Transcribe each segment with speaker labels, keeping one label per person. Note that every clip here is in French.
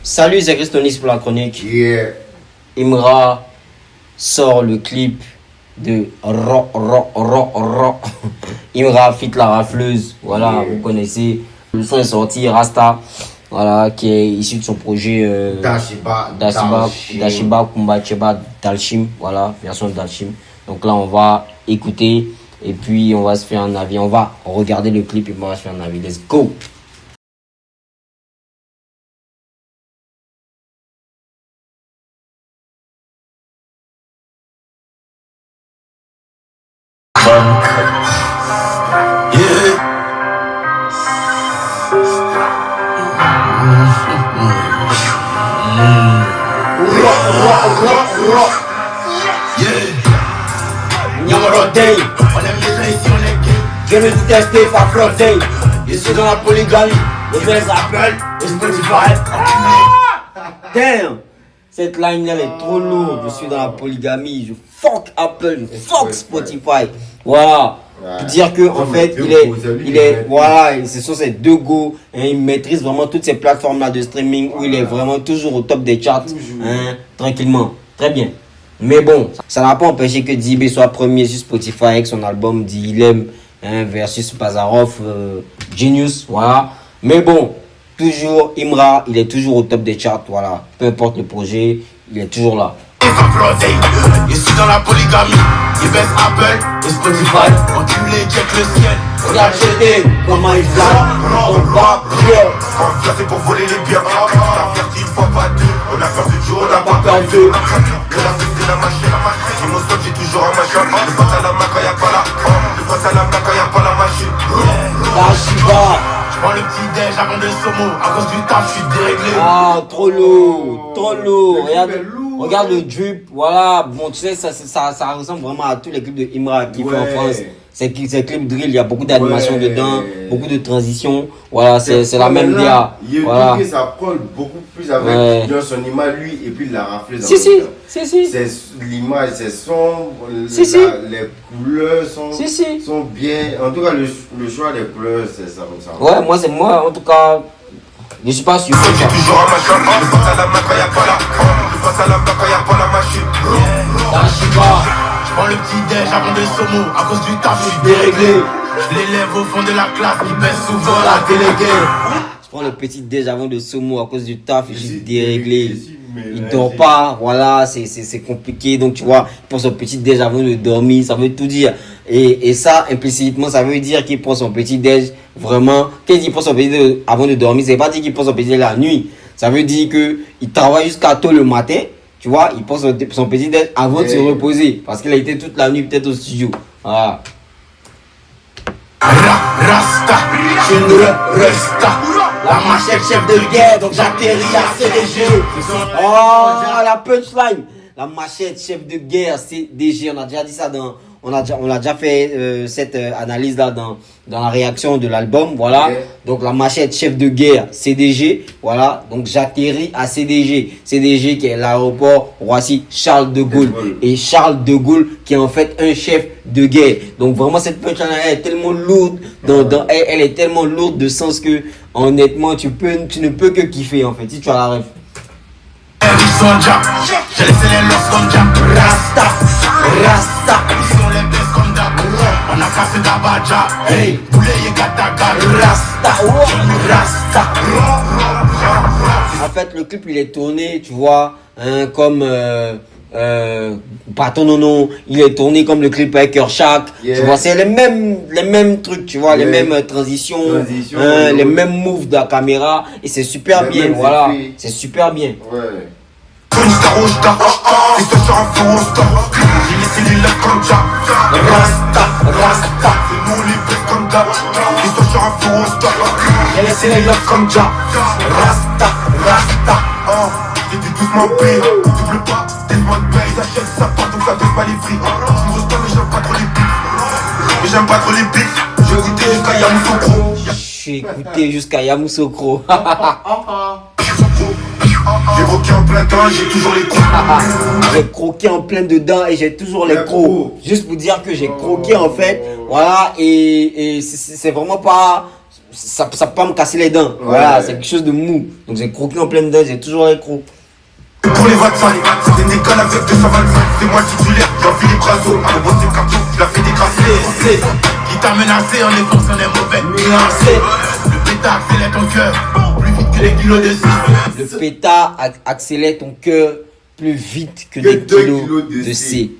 Speaker 1: Salut, c'est Christonis pour la chronique.
Speaker 2: Yeah.
Speaker 1: Imra sort le clip de Imra fit la rafleuse. Voilà,
Speaker 2: Yeah.
Speaker 1: Vous connaissez. Le son est sorti, Rasta, voilà, qui est issu de son projet Dashiba Kumbacheba Dalshim, voilà, version Dalshim. Donc là, on va écouter et puis on va se faire un avis. On va regarder le clip et on va se faire un avis. Let's go!
Speaker 3: Numéro day, on aime les gens ici, on est gay. Je me dis tester, pas frotter. Je suis dans la polygamie, les gens s'appellent et Spotify.
Speaker 1: Damn! Cette line elle est trop lourde. Je suis dans la polygamie. Je fuck Apple, je fuck Spotify. Voilà. Pour dire que en fait, il est voilà, ce sont ces deux go et il maîtrise vraiment toutes ces plateformes là de streaming où il est vraiment toujours au top des charts, hein, tranquillement. Très bien. Mais bon, ça n'a pas empêché que DB soit premier sur Spotify avec son album Dilemme, hein, versus Bazarov, Genius, voilà. Mais bon, toujours Imra, il est toujours au top des charts, voilà. Peu importe le projet, il est toujours là.
Speaker 3: Je suis dans la polygamie, ils baissent Apple et Spotify. Enculé, check le ciel.
Speaker 1: Regarde GT, comment il flamme, on va
Speaker 3: Là c'est pour voler les biens. On a perdu une fois, pas deux. On a perdu du jour, on n'a pas perdu. C'est la machine. J'ai mon stock, j'ai toujours un machin. Le passe à la main quand y'a pas la. Le passe à la main quand y'a pas la machine.
Speaker 1: Dashiba.
Speaker 3: J'prends le petit déj avant de Somo. À cause du taf, j'suis déréglé.
Speaker 1: Ah, trop lourd, trop lourd. Regarde le drip, voilà. Bon, tu sais, ça ressemble vraiment à tous les clips de Imra qui fait en France. C'est clip drill, il y a beaucoup d'animation dedans, beaucoup de transitions. Voilà, c'est la même DA.
Speaker 2: Voilà. Ça colle beaucoup plus avec son image, lui, et puis la rafle.
Speaker 1: Si.
Speaker 2: C'est l'image, c'est son. Les couleurs sont bien. En tout cas, le choix des couleurs, c'est ça comme ça.
Speaker 1: Ouais, moi, en tout cas, je suis pas sûr.
Speaker 3: J'ai toujours un machin. Le passe à la main quand y'a pas la. Le passe à la main quand y'a pas la machine.
Speaker 1: Dashiba.
Speaker 3: J'prends le petit déj avant de Somo. À cause du taf, j'suis déréglé. J'l'élève au fond de la classe, il baisse souvent la déléguée.
Speaker 1: Je prends le petit déj avant de Somo à cause du taf et je suis déréglé. Il dort pas, voilà, c'est compliqué. Donc tu vois, il prend son petit déj avant de dormir, ça veut tout dire. Et ça, implicitement, ça veut dire qu'il prend son petit déj vraiment. Quand il dit qu'il prend son petit déj avant de dormir, c'est pas dire qu'il prend son petit déj la nuit. Ça veut dire qu'il travaille jusqu'à tôt le matin. Tu vois, il prend son petit déj avant de se reposer. Parce qu'il a été toute la nuit peut-être au studio. Voilà.
Speaker 3: Rasta, je ne reste pas. La machette chef de guerre, donc j'atterris à CDG.
Speaker 1: Oh, la punchline. La machette chef de guerre, CDG. On a déjà dit ça on a déjà fait cette analyse là dans la réaction de l'album, voilà. Donc la machette chef de guerre, CDG, voilà. Donc j'atterris à CDG. CDG qui est l'aéroport Roissy Charles de Gaulle. Et Charles de Gaulle qui est en fait un chef de guerre. Donc vraiment cette punchline elle est tellement lourde, elle est tellement lourde de sens que honnêtement tu ne peux que kiffer en fait si tu as la ref.
Speaker 3: J'ai laissé les losses comme Jack.
Speaker 1: Rasta.
Speaker 3: Ils sont les best comme d'hab. On a cassé d'Abadja. Hey, boulet et Gataga. Rasta.
Speaker 1: En fait, le clip il est tourné, tu vois, hein, comme Paton Nono, il est tourné comme le clip avec Kershak. Tu vois, c'est les mêmes trucs, tu vois, les mêmes transitions, les mêmes moves de la caméra. Et c'est super bien, voilà. C'est super bien.
Speaker 2: Ouais.
Speaker 3: Ils sont sur un faux stop. J'ai laissé les lèvres comme Jack. Rasta. C'est nous les best comme d'hab. Ils sont sur un faux stop. J'ai laissé les lèvres comme Jack. Rasta. J'ai dit doucement pire. Double pas, tellement de paye. J'achète ça part donc ça donne pas les prix. Je me restore mais j'aime pas trop les pics. J'ai goûté jusqu'à Yamoussoukro.
Speaker 1: J'ai écouté jusqu'à Yamoussoukro.
Speaker 3: J'évoquais en plein temps, j'ai toujours les coups.
Speaker 1: J'ai croqué en plein dedans et j'ai toujours les crocs. Juste pour dire que j'ai croqué en fait. Voilà, et c'est vraiment pas. Ça peut pas me casser les dents. Voilà, c'est quelque chose de mou. Donc j'ai croqué en plein dedans, j'ai toujours les crocs.
Speaker 3: Pour les 25, c'était des cannes avec 225. C'est moi le titulaire, j'ai envie les brazos. Mon boss c'est carton, je la fais décrasser. Qui t'a menacé en défense, on est mauvais. Nuancé. Le pétard accélère ton cœur plus vite que les kilos de 6.
Speaker 1: Le pétard accélère ton cœur plus vite que des kilos de C.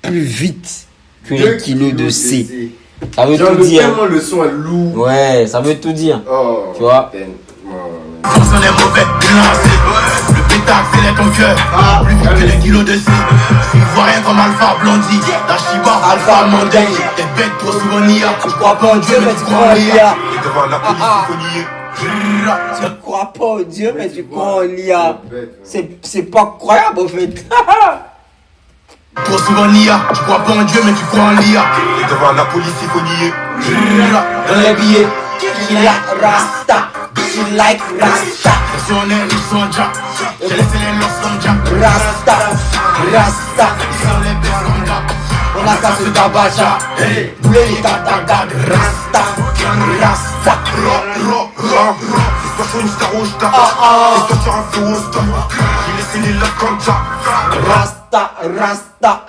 Speaker 1: Plus vite que les kilos de C. Ça veut tout dire.
Speaker 2: Le son est lourd.
Speaker 1: Ouais, ça veut tout dire.
Speaker 2: Oh,
Speaker 1: tu vois.
Speaker 3: On est mauvais, nuancé. Le pétard accélère ton cœur plus vite que les kilos de C. Tu ne vois rien comme Alpha Blondie, Dashiba, Alpha Monday. T'es bête, trop souvent Nia.
Speaker 1: Tu crois pas en Dieu, mais tu crois en l'IA.
Speaker 3: Et devant la police, il faut nier.
Speaker 1: Tu crois pas en Dieu, mais tu crois en l'IA. C'est pas croyable en fait.
Speaker 3: Trop souvent Nia, tu crois pas en Dieu mais tu crois en l'IA. Et devant la police il faut nier.
Speaker 1: Dans les billets, she like Rasta, she like Rasta.
Speaker 3: Ils sont nés, ils sont déjà. J'ai laissé les losses comme Jack.
Speaker 1: Rasta, Rasta.
Speaker 3: Ils sont les bêtes comme Jack.
Speaker 1: On a cassé le tabacha.
Speaker 3: Hey,
Speaker 1: Boulet les tatagades. Rasta, Rasta.
Speaker 3: C'est pas sur une star rouge, t'as. C'est toi sur un feu au stop. J'ai laissé les losses comme Jack.
Speaker 1: Rasta, Rasta.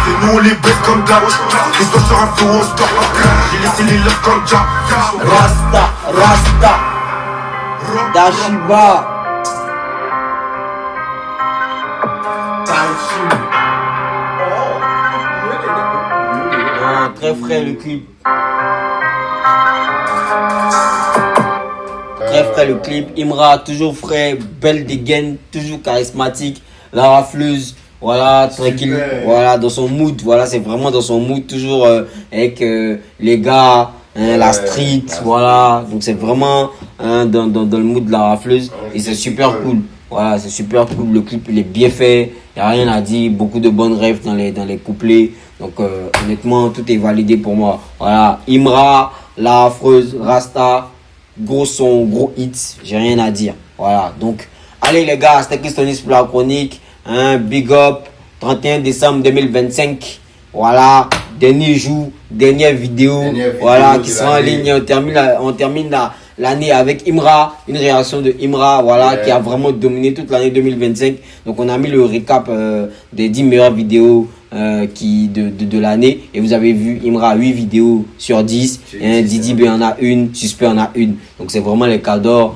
Speaker 3: C'est nous on les baisse comme Jack. C'est toi sur un feu au stop. J'ai laissé les losses comme Jack.
Speaker 1: Rasta, Rasta. Dashiba. Très frais le clip. Très frais le clip. Imra, toujours frais, belle dégaine, toujours charismatique. La rafleuse, voilà, tranquille. Voilà, dans son mood. Voilà, c'est vraiment dans son mood. Toujours avec les gars, la street. Voilà, donc c'est vraiment dans le mood de la rafleuse. Et c'est super cool. Voilà, c'est super cool. Le clip, il est bien fait. Il n'y a rien à dire. Beaucoup de bonnes rêves dans les couplets. Donc, honnêtement, tout est validé pour moi. Voilà, Imra, la rafleuse, Rasta. Gros son, gros hit, j'ai rien à dire. Voilà, donc, allez les gars, c'était Christonis pour la chronique. Big up, 31 décembre 2025. Voilà, dernier jour, dernière vidéo. Voilà, qui sera en ligne. On termine l'année avec Imra, une réaction de Imra, voilà, qui a vraiment dominé toute l'année 2025. Donc, on a mis le récap des 10 meilleures vidéos de l'année. Et vous avez vu Imra 8 vidéos sur 10. Didi B en a une, Suspect en a une. Donc, c'est vraiment les cadeaux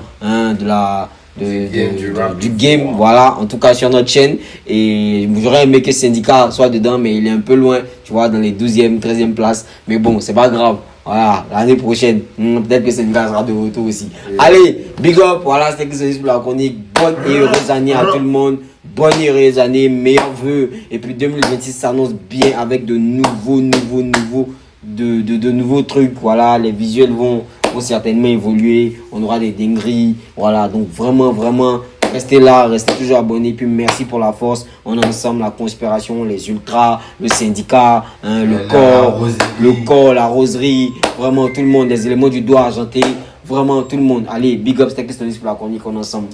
Speaker 1: du game, voilà, en tout cas sur notre chaîne. Et j'aurais aimé que Syndicat soit dedans, mais il est un peu loin, tu vois, dans les 12e, 13e places. Mais bon, c'est pas grave. Voilà, l'année prochaine, peut-être que Syndicat sera de retour aussi. Allez, big up, voilà, c'était Christonis pour la chronique. Bonne et heureuse année à tout le monde. Bonne et heureuse année, meilleurs vœux. Et puis 2026 s'annonce bien avec de nouveaux trucs. Voilà, les visuels vont certainement évoluer. On aura des dingueries. Voilà, donc vraiment, restez là, restez toujours abonnés. Puis merci pour la force. On est ensemble, la conspiration, les ultras, le syndicat, le corps, la roseraie. Vraiment tout le monde, les éléments du doigt argenté. Vraiment tout le monde. Allez, big up, c'était Christonis pour la chronique. On est ensemble.